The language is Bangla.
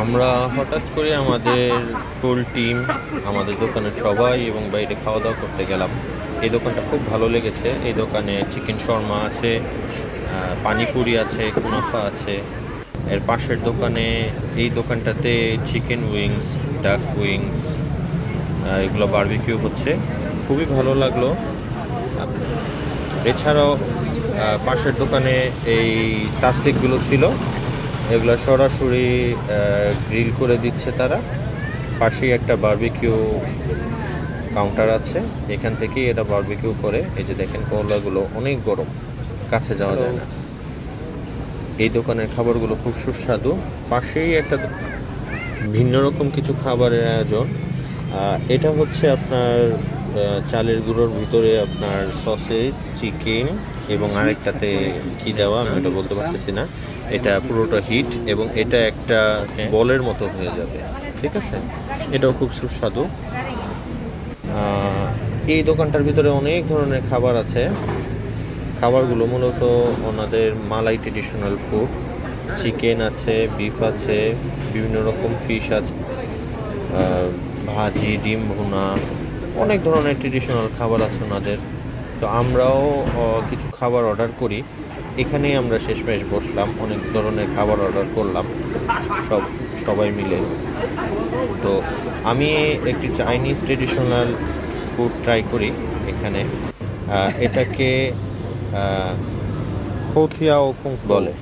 আমরা হঠাৎ করে আমাদের ফুল টিম, আমাদের দোকানের সবাই এবং বাইরে খাওয়া দাওয়া করতে গেলাম। এই দোকানটা খুব ভালো লেগেছে। এই দোকানে চিকেন শর্মা আছে, পানিপুরি আছে, কুনাফা আছে। এর পাশের দোকানে, এই দোকানটাতে চিকেন উইংস, ডাক উইংস, এগুলো বারবিকিউ হচ্ছে, খুবই ভালো লাগলো। এছাড়াও পাশের দোকানে এই সাসলিকগুলো ছিল, এগুলো সরাসরি গ্রিল করে দিচ্ছে তারা। পাশেই একটা বারবিকিউ কাউন্টার আছে, এখান থেকেই এটা বারবিকিউ করে। এই যে দেখেন কলাগুলো অনেক গরম, কাছে যাওয়া যায় না। এই দোকানের খাবারগুলো খুব সুস্বাদু। পাশেই একটা ভিন্ন রকম কিছু খাবারের আয়োজন। এটা হচ্ছে আপনার চালের গুঁড়োর ভিতরে আপনার সসেজ, চিকেন এবং আরেকটাতে কি দেওয়া আমি ওটা বলতে পারতেছি না। এটা পুরোটা হিট এবং এটা একটা বলের মতো হয়ে যাবে, ঠিক আছে। এটাও খুব সুস্বাদু। এই দোকানটার ভিতরে অনেক ধরনের খাবার আছে। খাবারগুলো মূলত ওনাদের মালাই ট্রেডিশনাল ফুড। চিকেন আছে, বিফ আছে, বিভিন্ন রকম ফিশ আছে, ভাজি, ডিম ভুনা, অনেক ধরনের ট্রেডিশনাল খাবার আছে ওনাদের। তো আমরাও কিছু খাবার অর্ডার করি। এখানেই আমরা শেষমেশ বসলাম, অনেক ধরনের খাবার অর্ডার করলাম সবাই মিলে। তো আমি একটি চাইনিজ ট্রেডিশনাল ফুড ট্রাই করি এখানে। এটাকে খোথিয়াও কুং বলে।